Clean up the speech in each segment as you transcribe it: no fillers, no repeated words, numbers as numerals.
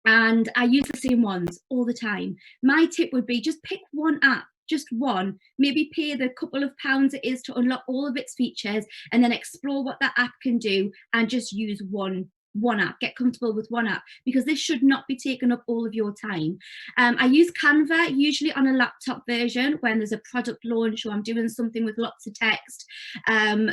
and I use the same ones all the time. My tip would be just pick one app, just one, maybe pay the couple of pounds it is to unlock all of its features, and then explore what that app can do, and just use one app, get comfortable with one app, because this should not be taking up all of your time. I use Canva usually on a laptop version when there's a product launch or I'm doing something with lots of text,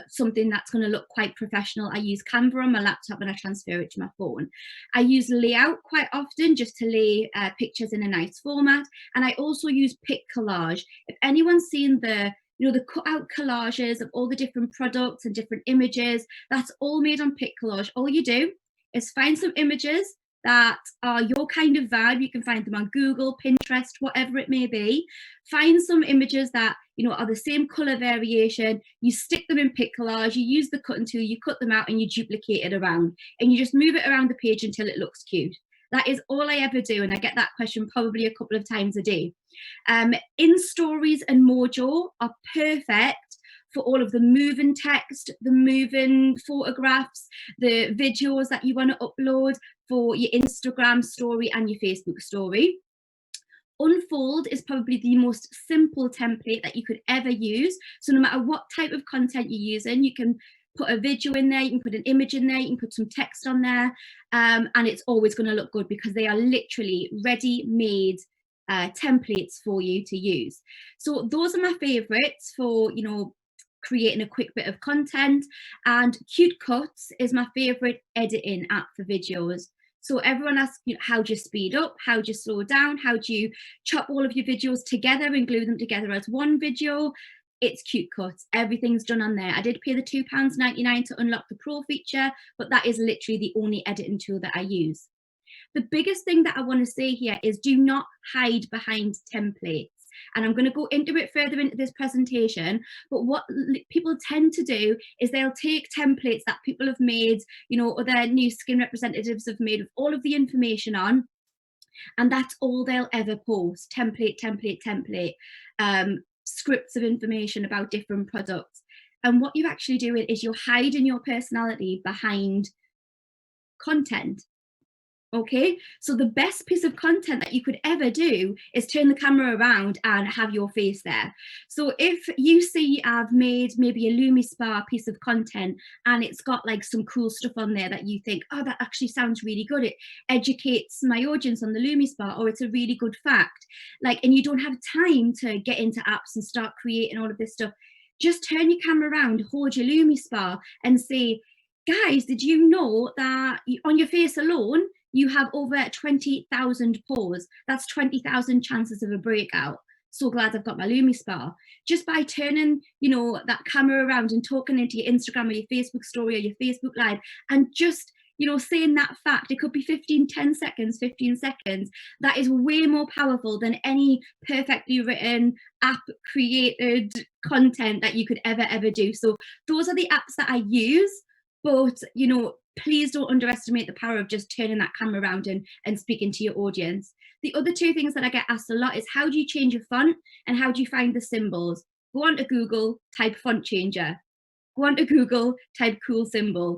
something that's going to look quite professional. I use Canva on my laptop and I transfer it to my phone. I use Layout quite often just to lay pictures in a nice format, and I also use PicCollage. If anyone's seen the the cut-out collages of all the different products and different images, that's all made on PicCollage. All you do is find some images that are your kind of vibe. You can find them on Google, Pinterest, whatever it may be. Find some images that are the same color variation. You stick them in PicCollage, you use the cutting tool, you cut them out and you duplicate it around, and you just move it around the page until it looks cute. That is all I ever do, and I get that question probably a couple of times a day. InStories and Mojo are perfect for all of the moving text, the moving photographs, the videos that you want to upload for your Instagram story and your Facebook story. Unfold is probably the most simple template that you could ever use. So no matter what type of content you're using, you can put a video in there, you can put an image in there, you can put some text on there, and it's always going to look good because they are literally ready-made templates for you to use. So those are my favorites for creating a quick bit of content. And Cute Cuts is my favorite editing app for videos. So everyone asks, how do you speed up? How do you slow down? How do you chop all of your videos together and glue them together as one video? It's Cute Cuts. Everything's done on there. I did pay the £2.99 to unlock the Pro feature, but that is literally the only editing tool that I use. The biggest thing that I want to say here is do not hide behind templates. And I'm going to go into it further into this presentation, but what people tend to do is they'll take templates that people have made, other Nu Skin representatives have made with all of the information on, and that's all they'll ever post. Template, template, template, scripts of information about different products. And what you're actually doing is you're hiding your personality behind content. Okay, so the best piece of content that you could ever do is turn the camera around and have your face there. So if you see I've made maybe a LumiSpa piece of content and it's got like some cool stuff on there that you think, oh, that actually sounds really good, it educates my audience on the LumiSpa, or it's a really good fact, and you don't have time to get into apps and start creating all of this stuff, just turn your camera around, hold your LumiSpa and say, guys, did you know that on your face alone you have over 20,000 pores? That's 20,000 chances of a breakout. So glad I've got my LumiSpa. Just by turning, that camera around and talking into your Instagram or your Facebook story or your Facebook Live, and just, saying that fact, it could be 10 seconds, 15 seconds. That is way more powerful than any perfectly written app created content that you could ever do. So those are the apps that I use. But, please don't underestimate the power of just turning that camera around and speaking to your audience. The other two things that I get asked a lot is how do you change your font and how do you find the symbols? Go on to Google, type font changer. Go on to Google, type cool symbol.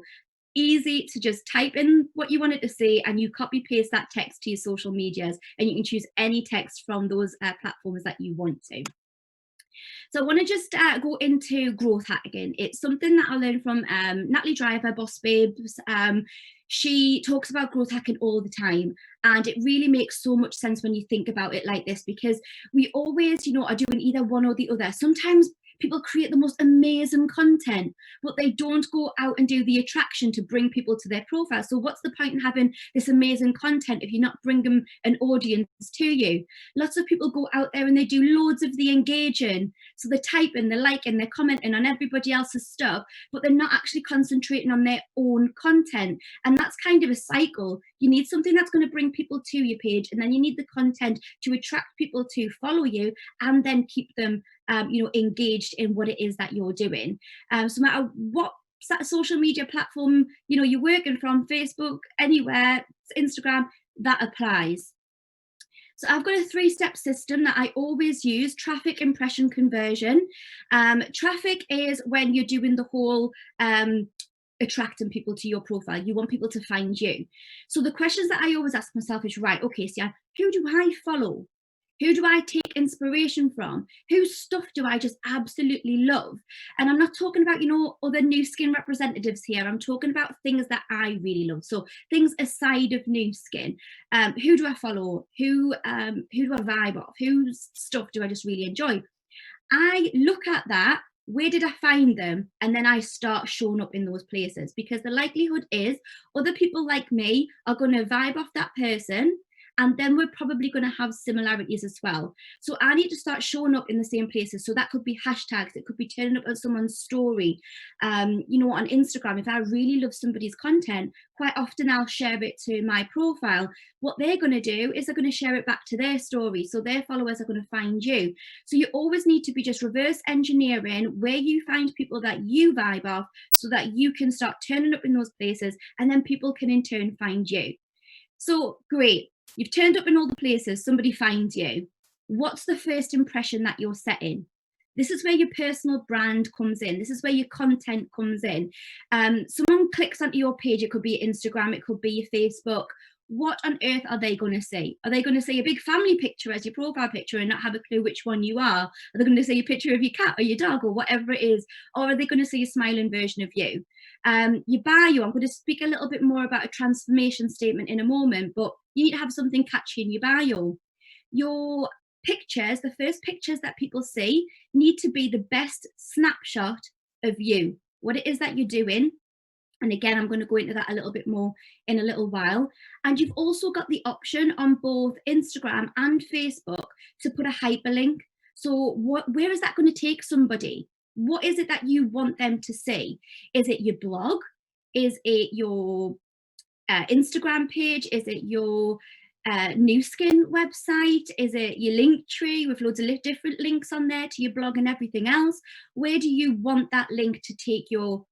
Easy to just type in what you want it to say and you copy paste that text to your social medias, and you can choose any text from those platforms that you want to. So I want to just go into growth hacking. It's something that I learned from Natalie Driver, Boss Babes. She talks about growth hacking all the time, and it really makes so much sense when you think about it like this, because we always, are doing either one or the other. Sometimes people create the most amazing content, but they don't go out and do the attraction to bring people to their profile. So what's the point in having this amazing content if you're not bringing an audience to you? Lots of people go out there and they do loads of the engaging. So they're typing, they're liking, they're commenting on everybody else's stuff, but they're not actually concentrating on their own content. And that's kind of a cycle. You need something that's going to bring people to your page, and then you need the content to attract people to follow you and then keep them engaged in what it is that you're doing. So no matter what social media platform you're working from, Facebook, anywhere, Instagram, that applies. So I've got a 3-step system that I always use: traffic, impression, conversion. Traffic is when you're doing the whole attracting people to your profile. You want people to find you. So the questions that I always ask myself is, right, okay, Sian, who do I follow? Who do I take inspiration from? Whose stuff do I just absolutely love? And I'm not talking about, other Nu Skin representatives here. I'm talking about things that I really love. So things aside of Nu Skin. Who do I follow? Who do I vibe off? Whose stuff do I just really enjoy? I look at that, where did I find them? And then I start showing up in those places, because the likelihood is other people like me are going to vibe off that person. And then we're probably going to have similarities as well. So I need to start showing up in the same places. So that could be hashtags. It could be turning up on someone's story. On Instagram, if I really love somebody's content, quite often I'll share it to my profile. What they're going to do is they're going to share it back to their story. So their followers are going to find you. So you always need to be just reverse engineering where you find people that you vibe off, so that you can start turning up in those places, and then people can in turn find you. So great. You've turned up in all the places, somebody finds you. What's the first impression that you're setting? This is where your personal brand comes in. This is where your content comes in. Someone clicks onto your page, it could be Instagram, it could be your Facebook. What on earth are they going to see? Are they going to see a big family picture as your profile picture and not have a clue which one you are? Are they going to see a picture of your cat or your dog or whatever it is? Or are they going to see a smiling version of you? Your bio, I'm going to speak a little bit more about a transformation statement in a moment, but you need to have something catchy in your bio. Your pictures, the first pictures that people see, need to be the best snapshot of you, what it is that you're doing. And again, I'm going to go into that a little bit more in a little while. And you've also got the option on both Instagram and Facebook to put a hyperlink. So where is that going to take somebody? What is it that you want them to see? Is it your blog? Is it your Instagram page? Is it your Nu Skin website? Is it your link tree with loads of different links on there to your blog and everything else? Where do you want that link to take your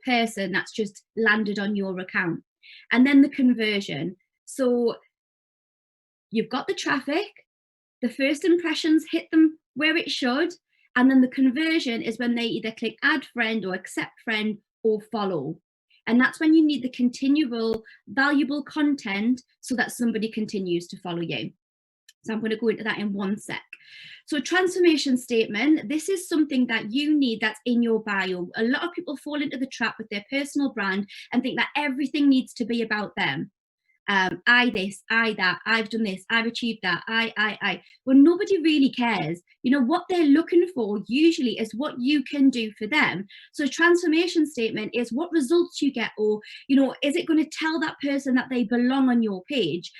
person that's just landed on your account? And then the conversion. So you've got the traffic, the first impressions hit them where it should, and then the conversion is when they either click add friend or accept friend or follow. And that's when you need the continual valuable content so that somebody continues to follow you. So I'm going to go into that in one sec. So a transformation statement, this is something that you need that's in your bio. A lot of people fall into the trap with their personal brand and think that everything needs to be about them. I this, I that, I've done this, I've achieved that, I. Well, nobody really cares. What they're looking for usually is what you can do for them. So a transformation statement is what results you get, or, is it going to tell that person that they belong on your page?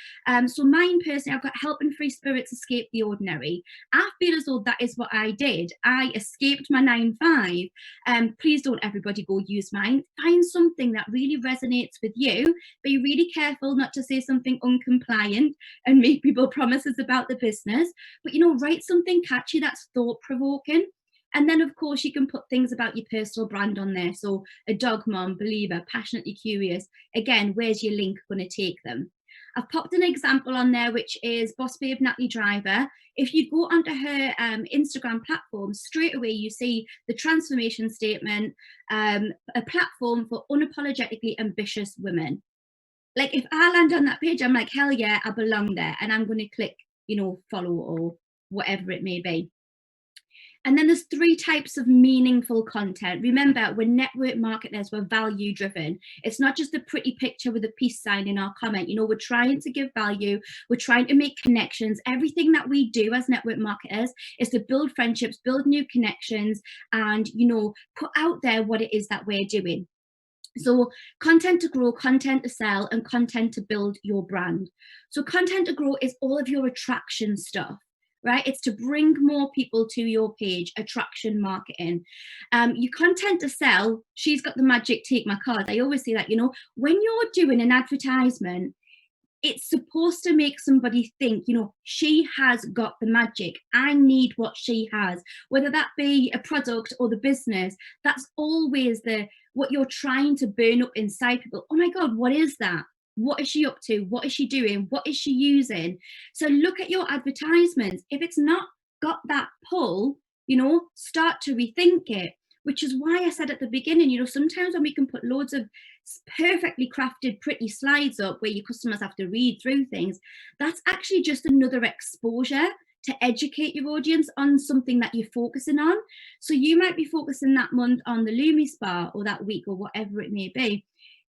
So mine personally, I've got helping free spirits escape the ordinary. I feel as though that is what I did. I escaped my 9-5. Please don't everybody go use mine. Find something that really resonates with you. Be really careful not to say something uncompliant and make people promises about the business, but write something catchy that's thought-provoking. And then of course you can put things about your personal brand on there. So a dog mom, believer, passionately curious. Again, where's your link going to take them? I've popped an example on there, which is Boss Babe Natalie Driver. If you go onto her Instagram platform, straight away you see the transformation statement, a platform for unapologetically ambitious women. Like if I land on that page, I'm like, hell yeah, I belong there. And I'm going to click, follow or whatever it may be. And then there's 3 types of meaningful content. Remember, we're network marketers, we're value driven. It's not just a pretty picture with a peace sign in our comment. We're trying to give value. We're trying to make connections. Everything that we do as network marketers is to build friendships, build new connections, and, put out there what it is that we're doing. So content to grow, content to sell, and content to build your brand. So content to grow is all of your attraction stuff, right? It's to bring more people to your page, attraction marketing. Your content to sell, she's got the magic, take my card. I always say that, when you're doing an advertisement, it's supposed to make somebody think, she has got the magic. I need what she has, whether that be a product or the business. That's always what you're trying to burn up inside people. Oh my God, what is that? What is she up to? What is she doing? What is she using? So look at your advertisements. If it's not got that pull, start to rethink it. which is why I said at the beginning, sometimes when we can put loads of perfectly crafted, pretty slides up where your customers have to read through things, that's actually just another exposure to educate your audience on something that you're focusing on. So you might be focusing that month on the Lumi Spa, or that week, or whatever it may be.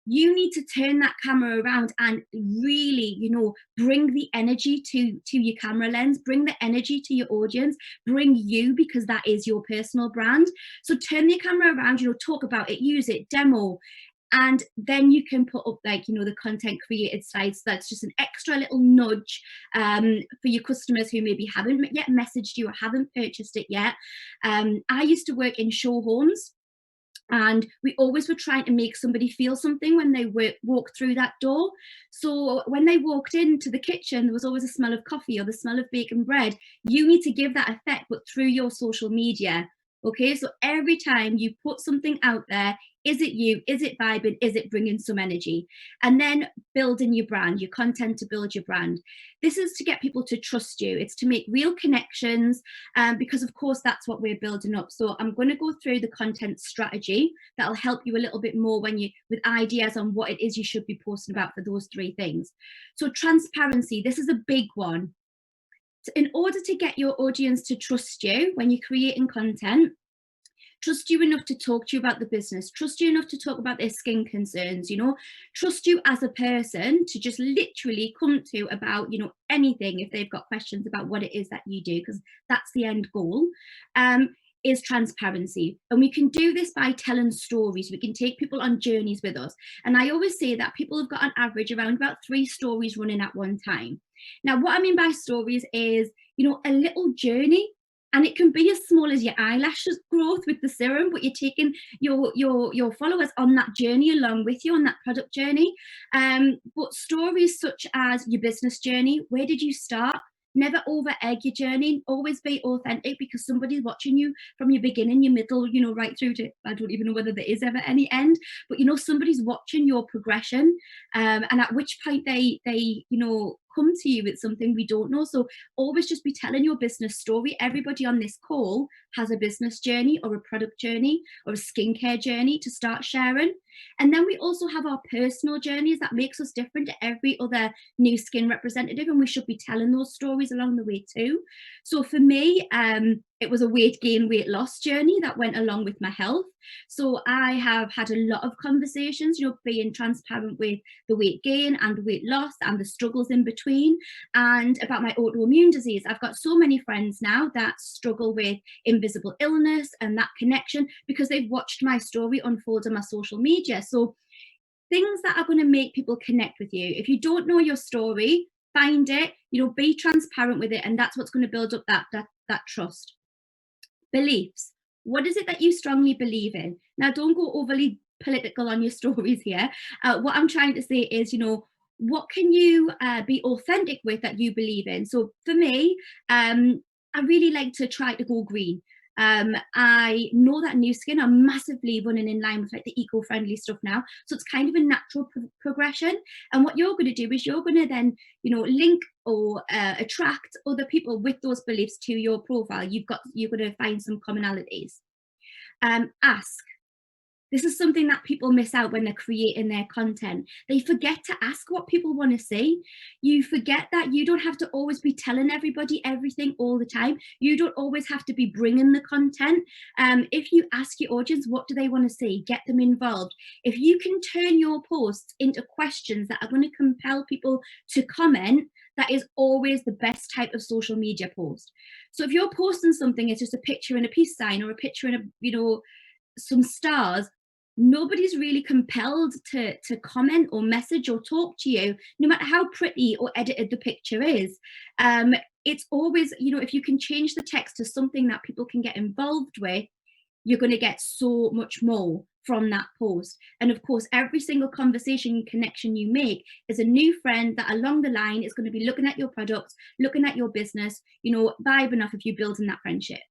You need to turn that camera around and really, bring the energy to your camera lens, bring the energy to your audience, bring you, because that is your personal brand. So turn the camera around, talk about it, use it, demo, and then you can put up the content created slides. That's just an extra little nudge for your customers who maybe haven't yet messaged you or haven't purchased it yet. I used to work in show homes, and we always were trying to make somebody feel something when they walked through that door. So when they walked into the kitchen, there was always a smell of coffee or the smell of baking bread. You need to give that effect, but through your social media. Okay, so every time you put something out there, is it you? Is it vibing? Is it bringing some energy? And then building your brand, your content to build your brand. This is to get people to trust you. It's to make real connections, because of course that's what we're building up. So I'm going to go through the content strategy that'll help you a little bit more with ideas on what it is you should be posting about for those 3 things. So transparency, this is a big one. In order to get your audience to trust you when you're creating content, trust you enough to talk to you about the business, trust you enough to talk about their skin concerns, trust you as a person to just literally come to about, anything if they've got questions about what it is that you do, because that's the end goal. Is transparency. And we can do this by telling stories. We can take people on journeys with us. And I always say that people have got on average around about 3 stories running at one time. Now, what I mean by stories is, a little journey. And it can be as small as your eyelashes growth with the serum, but you're taking your followers on that journey along with you, on that product journey. But stories such as your business journey, where did you start? Never over egg your journey. Always be authentic, because somebody's watching you from your beginning, your middle, right through to, I don't even know whether there is ever any end, but somebody's watching your progression, and at which point they come to you with something we don't know. So always just be telling your business story. Everybody on this call has a business journey or a product journey or a skincare journey to start sharing. And then we also have our personal journeys that makes us different to every other Nu Skin representative, and we should be telling those stories along the way too. So for me, it was a weight gain, weight loss journey that went along with my health. So I have had a lot of conversations, being transparent with the weight gain and weight loss and the struggles in between, and about my autoimmune disease. I've got so many friends now that struggle with invisible illness and that connection because they've watched my story unfold on my social media. So things that are going to make people connect with you. If you don't know your story, find it, be transparent with it, and that's what's going to build up that trust. Beliefs. What is it that you strongly believe in? Now, don't go overly political on your stories here. What I'm trying to say is, what can you be authentic with that you believe in? So for me, I really like to try to go green. I know that Nu Skin are massively running in line with the eco-friendly stuff now, so it's kind of a natural progression. And what you're going to do is you're going to then link or attract other people with those beliefs to your profile. You're going to find some commonalities. Ask. This is something that people miss out when they're creating their content. They forget to ask what people want to see. You forget that you don't have to always be telling everybody everything all the time. You don't always have to be bringing the content. If you ask your audience, what do they want to see? Get them involved. If you can turn your posts into questions that are going to compel people to comment, that is always the best type of social media post. So if you're posting something, it's just a picture and a peace sign or a picture and some stars, nobody's really compelled to comment or message or talk to you, no matter how pretty or edited the picture is. It's always, if you can change the text to something that people can get involved with, you're going to get so much more from that post. And of course, every single conversation connection you make is a new friend that along the line is going to be looking at your products, looking at your business, vibing off of you, building that friendship.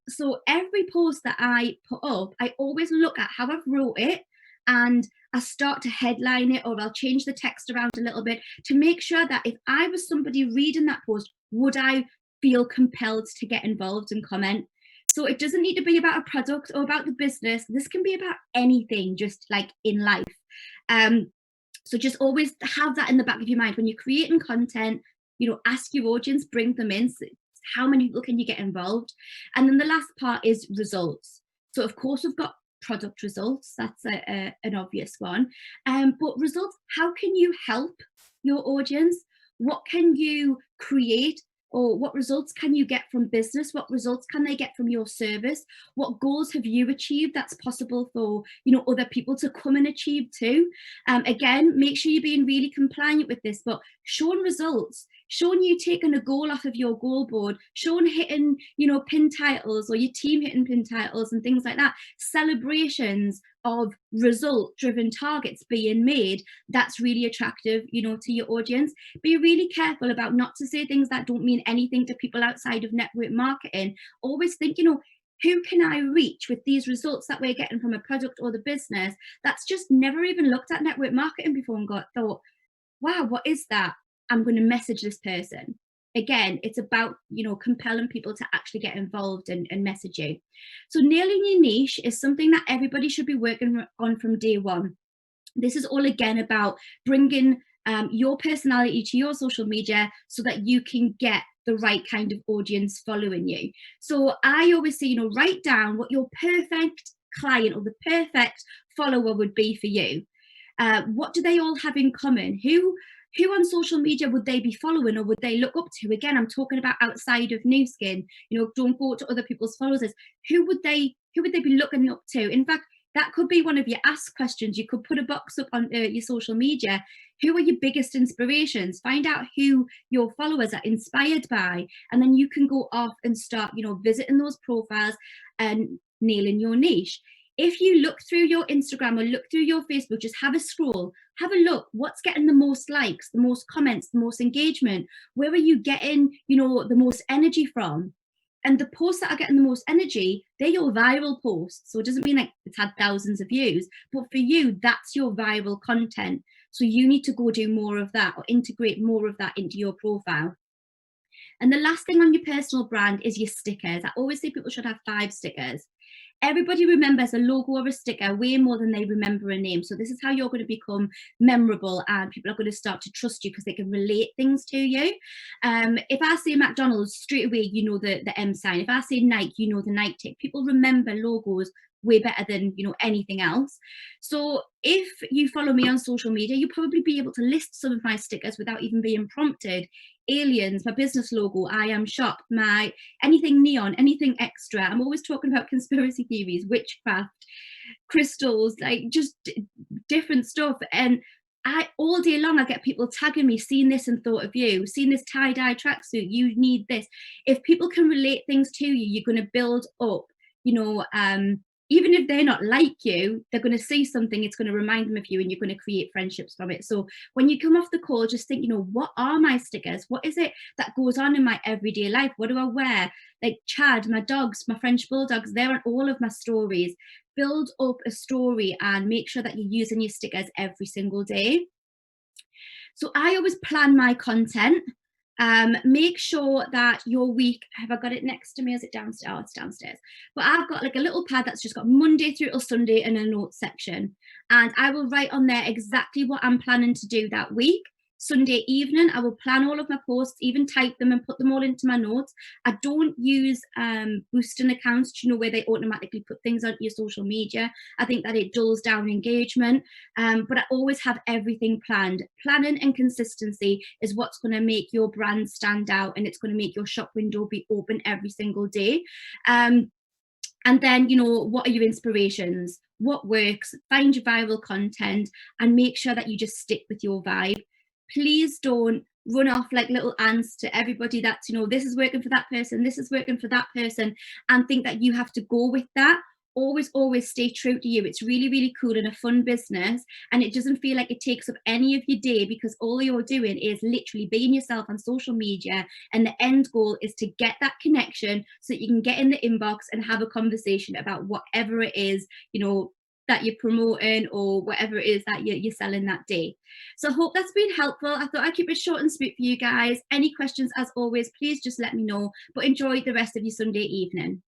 So every post that I put up, I always look at how I've wrote it, and I start to headline it, or I'll change the text around a little bit to make sure that if I was somebody reading that post, would I feel compelled to get involved and comment? So it doesn't need to be about a product or about the business. This can be about anything, just like in life. So just always have that in the back of your mind when you're creating content. Ask your audience, bring them in. So how many people can you get involved? And then the last part is results. So of course we've got product results. That's an obvious one. But results, how can you help your audience? What can you create? Or what results can you get from business? What results can they get from your service? What goals have you achieved that's possible for other people to come and achieve too? Again, make sure you're being really compliant with this, but showing results, showing you taking a goal off of your goal board, showing hitting pin titles, or your team hitting pin titles and things like that, celebrations of result driven targets being made, that's really attractive to your audience. Be really careful about not to say things that don't mean anything to people outside of network marketing. Always think, who can I reach with these results that we're getting from a product or the business that's just never even looked at network marketing before and thought, wow, what is that? I'm going to message this person. Again, it's about compelling people to actually get involved and message you. So nailing your niche is something that everybody should be working on from day one. This is all again about bringing your personality to your social media so that you can get the right kind of audience following you. So I always say, write down what your perfect client or the perfect follower would be for you. What do they all have in common? Who on social media would they be following or would they look up to? Again, I'm talking about outside of Nu Skin. Don't go to other people's followers. Who would they be looking up to? In fact, that could be one of your ask questions. You could put a box up on your social media. Who are your biggest inspirations? Find out who your followers are inspired by, and then you can go off and start, visiting those profiles and nailing your niche. If you look through your Instagram or look through your Facebook, just have a scroll, have a look, what's getting the most likes, the most comments, the most engagement? Where are you getting, the most energy from? And the posts that are getting the most energy, they're your viral posts. So it doesn't mean like it's had thousands of views, but for you, that's your viral content. So you need to go do more of that or integrate more of that into your profile. And the last thing on your personal brand is your stickers. I always say people should have 5 stickers. Everybody remembers a logo or a sticker way more than they remember a name. So this is how you're going to become memorable and people are going to start to trust you because they can relate things to you. If I say McDonald's, straight away, the M sign. If I say Nike, the Nike tick. People remember logos way better than anything else. So if you follow me on social media, you'll probably be able to list some of my stickers without even being prompted. Aliens, my business logo, I Am Shop, my anything neon, anything extra. I'm always talking about conspiracy theories, witchcraft, crystals, like just different stuff. And all day long I get people tagging me, seen this and thought of you, seen this tie-dye tracksuit, you need this. If people can relate things to you, you're going to build up, even if they're not like you, they're going to see something, it's going to remind them of you and you're going to create friendships from it. So when you come off the call, just think, what are my stickers? What is it that goes on in my everyday life? What do I wear? Like Chad, my dogs, my French bulldogs, they're on all of my stories. Build up a story and make sure that you're using your stickers every single day. So I always plan my content. Make sure that your week, have I got it next to me? Is it downstairs? Oh, it's downstairs. But I've got like a little pad that's just got Monday through till Sunday and a notes section. And I will write on there exactly what I'm planning to do that week. Sunday evening, I will plan all of my posts, even type them and put them all into my notes. I don't use boosting accounts, where they automatically put things on your social media. I think that it dulls down engagement, but I always have everything planned. Planning and consistency is what's going to make your brand stand out, and it's going to make your shop window be open every single day. And then, what are your inspirations? What works? Find your viral content and make sure that you just stick with your vibe. Please don't run off like little ants to everybody that's, this is working for that person, this is working for that person, and think that you have to go with that. Always stay true to you. It's really, really cool and a fun business, and it doesn't feel like it takes up any of your day because all you're doing is literally being yourself on social media, and the end goal is to get that connection so that you can get in the inbox and have a conversation about whatever it is, that you're promoting or whatever it is that you're selling that day. So I hope that's been helpful. I thought I'd keep it short and sweet for you guys. Any questions, as always, please just let me know, but enjoy the rest of your Sunday evening.